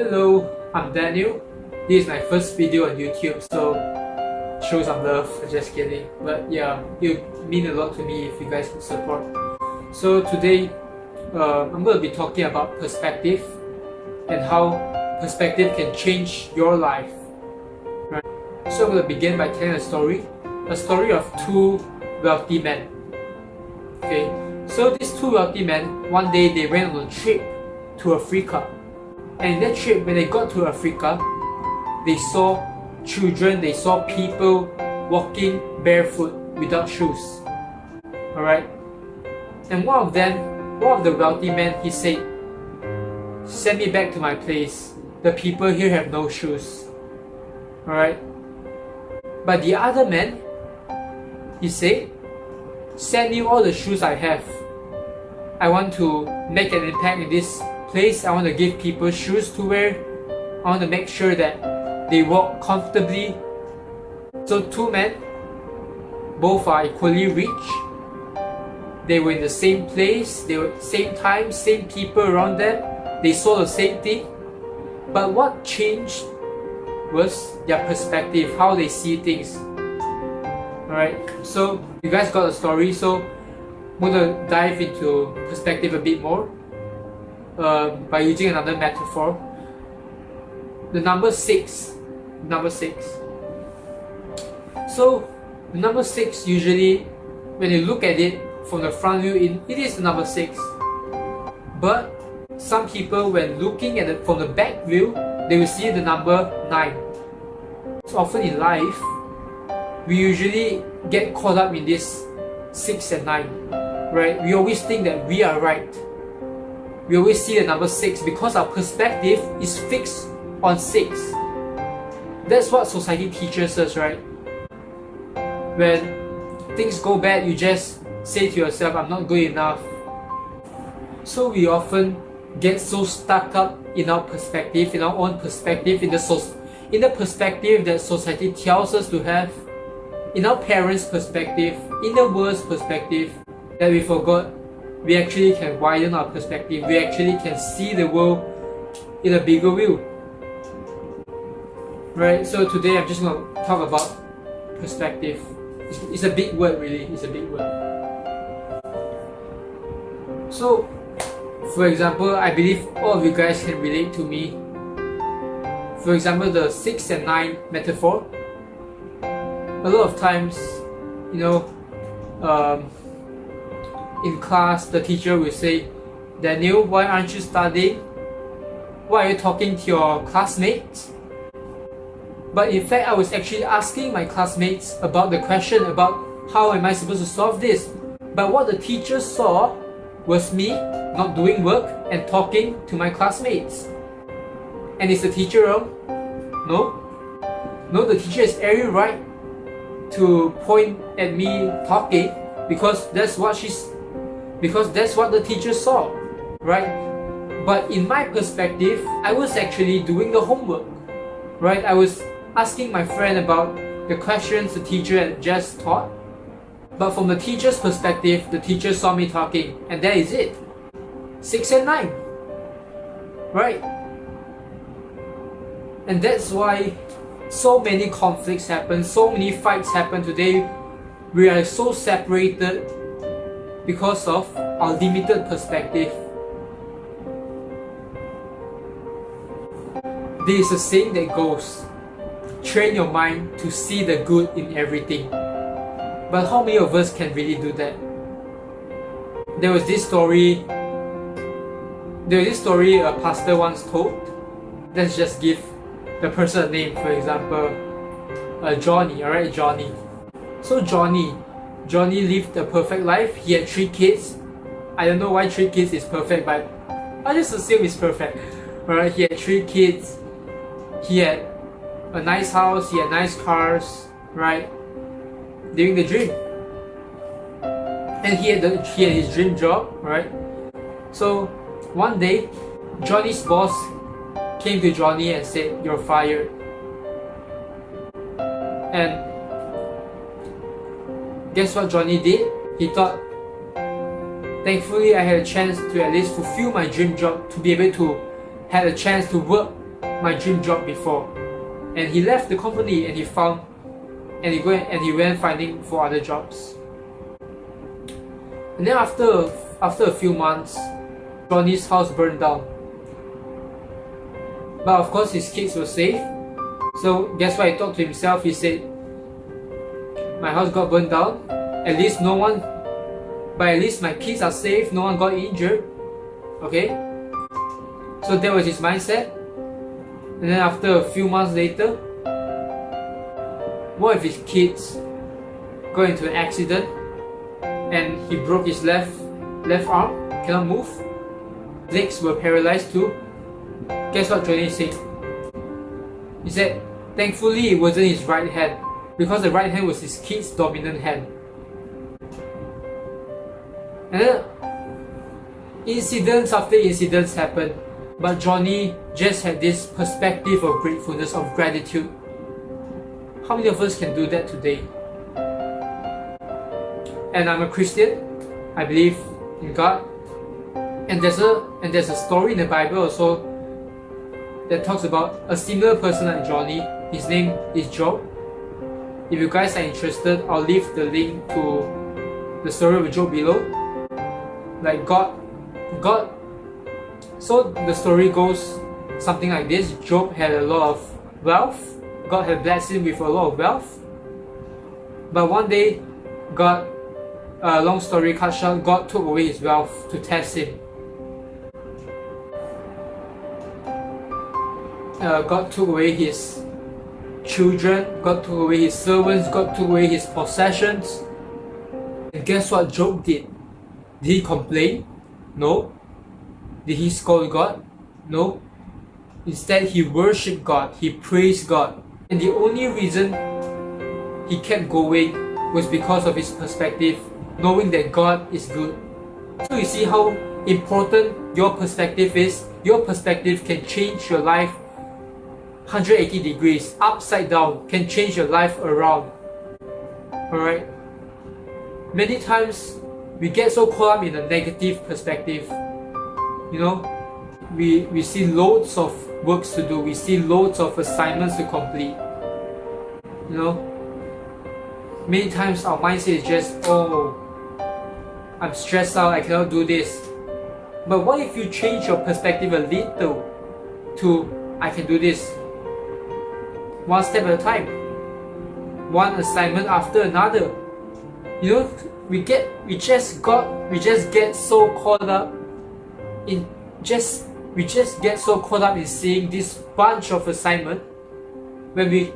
Hello, I'm Daniel. This is my first video on YouTube, so show some love. Just kidding. But yeah, it would mean a lot to me if you guys could support. So today, I'm going to be talking about perspective and how perspective can change your life. Right? So I'm going to begin by telling a story of two wealthy men. Okay, so these two wealthy men, one day they went on a trip to Africa. And in that trip, when they got to Africa, they saw children, they saw people walking barefoot without shoes. Alright? And one of the wealthy men, he said, "Send me back to my place. The people here have no shoes." Alright? But the other man, he said, "Send me all the shoes I have. I want to make an impact in this place. I want to give people shoes to wear. I want to make sure that they walk comfortably." So two men, both are equally rich. They were in the same place, they were same time, same people around them. They saw the same thing. But what changed was their perspective, how they see things. Alright, so you guys got a story, so I'm going to dive into perspective a bit more. By using another metaphor, the number 6. So the number 6, usually when you look at it from the front view, it is the number 6. But some people, when looking at it from the back view, they will see the number 9. So often in life, we usually get caught up in this 6 and 9, right? We always think that we are right. We always see the number 6 because our perspective is fixed on 6. That's what society teaches us, right? When things go bad, you just say to yourself, "I'm not good enough." So we often get so stuck up in our perspective, in our own perspective, in the perspective that society tells us to have, in our parents' perspective, in the world's perspective, that we forgot we actually can widen our perspective. We actually can see the world in a bigger view. Right, so today I'm just going to talk about perspective. It's a big word, really. It's a big word. So, for example, I believe all of you guys can relate to me. For example, the 6 and 9 metaphor. A lot of times, in class, the teacher will say, "Daniel, why aren't you studying? Why are you talking to your classmates?" But in fact, I was actually asking my classmates about the question about how am I supposed to solve this. But what the teacher saw was me not doing work and talking to my classmates. And is the teacher wrong? No. No, the teacher is very right to point at me talking because that's what the teacher saw, right? But in my perspective, I was actually doing the homework, right? I was asking my friend about the questions the teacher had just taught. But from the teacher's perspective, the teacher saw me talking, and that is it. 6 and 9, right? And that's why so many conflicts happen, so many fights happen today. We are so separated because of our limited perspective. There is a saying that goes, "Train your mind to see the good in everything." But how many of us can really do that? There was this story a pastor once told. Let's just give the person a name, for example, Johnny, alright, Johnny. So Johnny lived a perfect life. He had 3 kids. I don't know why 3 kids is perfect, but I just assume it's perfect. Alright, he had 3 kids. He had a nice house, he had nice cars, right? Living the dream. And he had his dream job, right? So one day, Johnny's boss came to Johnny and said, "You're fired." And guess what Johnny did? He thought, Thankfully, I had a chance to at least fulfill my dream job, to be able to have a chance to work my dream job before, and he left the company and he went finding for other jobs. And then after a few months, Johnny's house burned down. But of course his kids were safe. So guess what he thought to himself? He said, my house got burned down, at least my kids are safe, no one got injured. Okay? So that was his mindset. And then after a few months later, what if his kids got into an accident and he broke his left arm, cannot move, legs were paralyzed too? Guess what Johnny said? He said, thankfully it wasn't his right hand, because the right hand was his kid's dominant hand. And then incidents after incidents happened, but Johnny just had this perspective of gratefulness, of gratitude. How many of us can do that today? And I'm a Christian. I believe in God. And there's a story in the Bible also that talks about a similar person like Johnny. His name is Job. If you guys are interested, I'll leave the link to the story of Job below. Like God. So the story goes something like this. Job had a lot of wealth. God had blessed him with a lot of wealth. But one day, God, long story cut short, God took away his wealth to test him. God took away his children, God took away his servants, God took away his possessions. And guess what Job did? Did he complain? No. Did he scold God? No. Instead, he worshipped God, he praised God. And the only reason he kept going was because of his perspective, knowing that God is good. So you see how important your perspective is? Your perspective can change your life 180 degrees, upside down, can change your life around. Alright? Many times we get so caught up in a negative perspective. You know, we see loads of works to do, we see loads of assignments to complete. You know, many times our mindset is just, oh, I'm stressed out, I cannot do this. But what if you change your perspective a little to, I can do this, one step at a time, one assignment after another. You know, we just get so caught up in seeing this bunch of assignment when we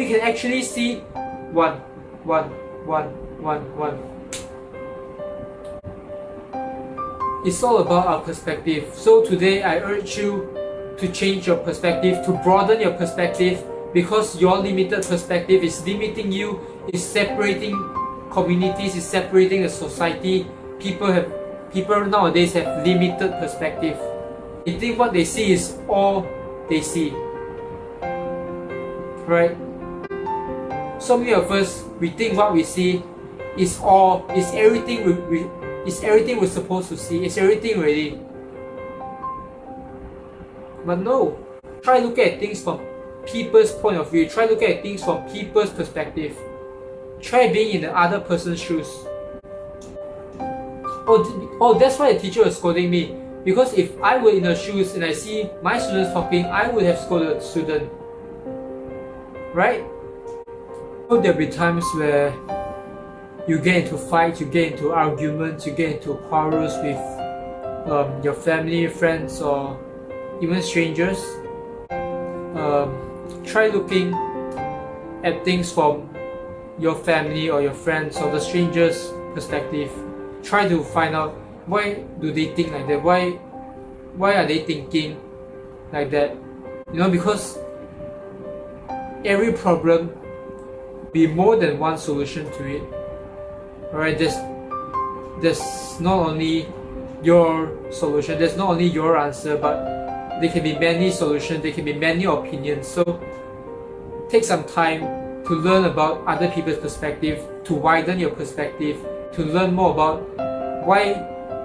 can actually see one. It's all about our perspective. So today I urge you to change your perspective, to broaden your perspective, because your limited perspective is limiting you, is separating communities, is separating a society. People nowadays have limited perspective. They think what they see is all they see. Right? So many of us, we think what we see is everything we're supposed to see, it's everything really. But no, try look at things from people's point of view, try look at things from people's perspective. Try being in the other person's shoes. Oh, that's why the teacher was scolding me. Because if I were in her shoes and I see my students talking, I would have scolded the student. Right? So there'll be times where you get into fights, you get into arguments, you get into quarrels with your family, friends, or even strangers. Try looking at things from your family or your friends or the stranger's perspective. Try to find out, why do they think like that? Why are they thinking like that? You know, because every problem be more than one solution to it. Alright, there's not only your solution, there's not only your answer, but there can be many solutions, there can be many opinions. So take some time to learn about other people's perspective, to widen your perspective, to learn more about why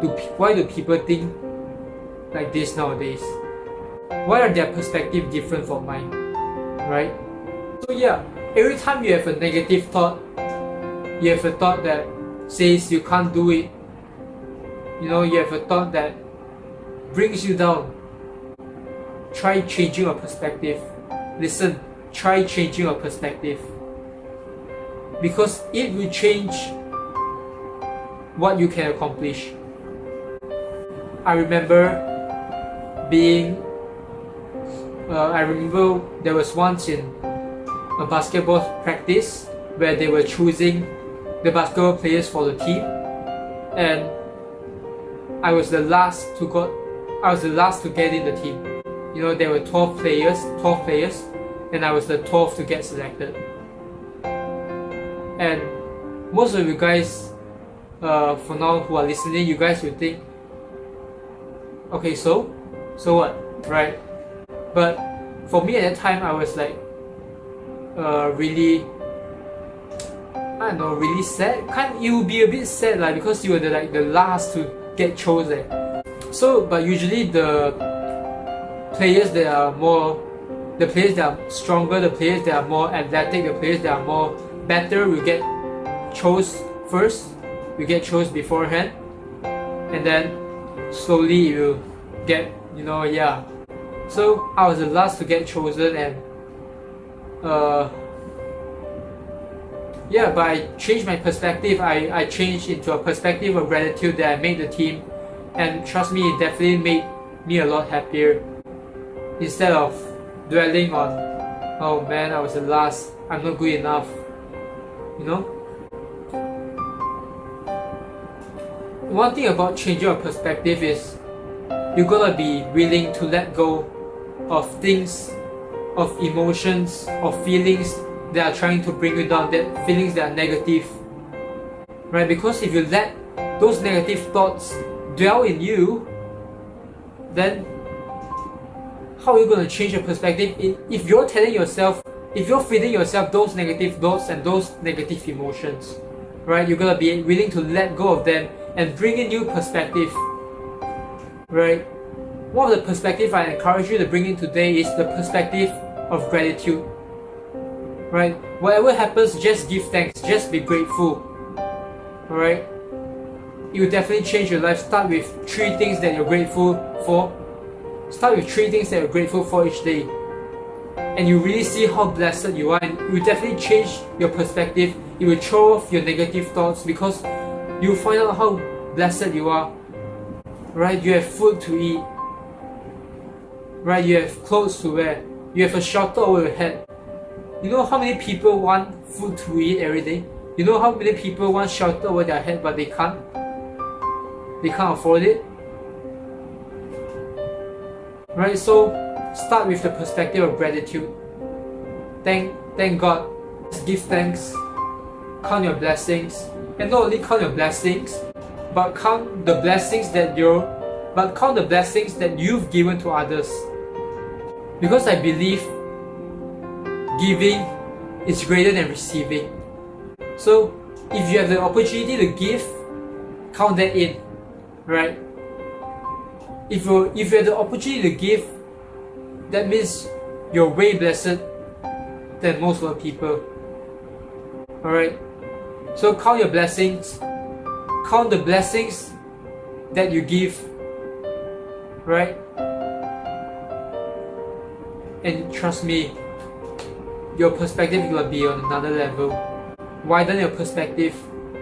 do people think like this nowadays. why are their perspective different from mine, right? So yeah, every time you have a negative thought, you have a thought that says you can't do it, you have a thought that brings you down, try changing your perspective. Listen, try changing your perspective, because it will change what you can accomplish. I remember there was once in a basketball practice where they were choosing the basketball players for the team, and I was the last to get in the team. There were 12 players, and I was the 12th to get selected. And most of you guys, for now who are listening, you guys will think, okay, so what, right? But for me at that time, I was like, really sad. You will be a bit sad, like, because you were the last to get chosen. So, but usually the players that are stronger, the players that are more athletic, the players that are more better will get chose first, will get chose beforehand, and then slowly you will get, So I was the last to get chosen, and but I changed my perspective. I changed into a perspective of gratitude that I made the team, and trust me, it definitely made me a lot happier. Instead of dwelling on, oh man, I was the last, I'm not good enough, One thing about changing your perspective is you gotta be willing to let go of things, of emotions, of feelings that are trying to bring you down, that feelings that are negative, right? Because if you let those negative thoughts dwell in you, then how are you going to change your perspective? If you're feeding yourself those negative thoughts and those negative emotions, right? You're going to be willing to let go of them and bring in new perspective, right? One of the perspective I encourage you to bring in today is the perspective of gratitude, right? Whatever happens, just give thanks, just be grateful, alright? It will definitely change your life. Start with 3 things that you're grateful for. Start with 3 things that you're grateful for each day, and you really see how blessed you are, and it will definitely change your perspective. It will throw off your negative thoughts, because you will find out how blessed you are, right? You have food to eat, right? You have clothes to wear, you have a shelter over your head. You know how many people want food to eat every day? You know how many people want shelter over their head, but they can't afford it, right? So start with the perspective of gratitude. Thank God. Just give thanks. Count your blessings, and not only count your blessings, but count the blessings that you've given to others. Because I believe giving is greater than receiving. So if you have the opportunity to give, count that in, right? If you have the opportunity to give, that means you're way blessed than most of the people. Alright? So count your blessings. Count the blessings that you give. Right? And trust me, your perspective is going to be on another level. Widen your perspective.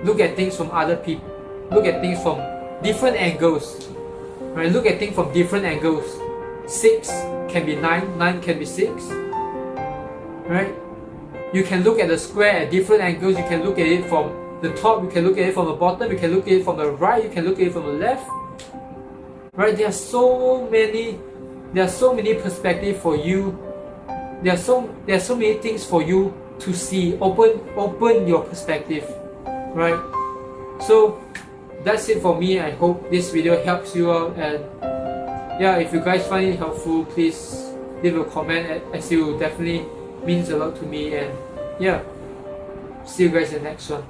Look at things from other people. Look at things from different angles. Right? Look at things from different angles. 6 can be 9, 9 can be 6. Right? You can look at the square at different angles. You can look at it from the top, you can look at it from the bottom, you can look at it from the right, you can look at it from the left. Right? There are so many perspectives for you. There are so many things for you to see. Open your perspective. Right? So that's it for me. I hope this video helps you out, and yeah, if you guys find it helpful, please leave a comment, as it definitely means a lot to me. And yeah, see you guys in the next one.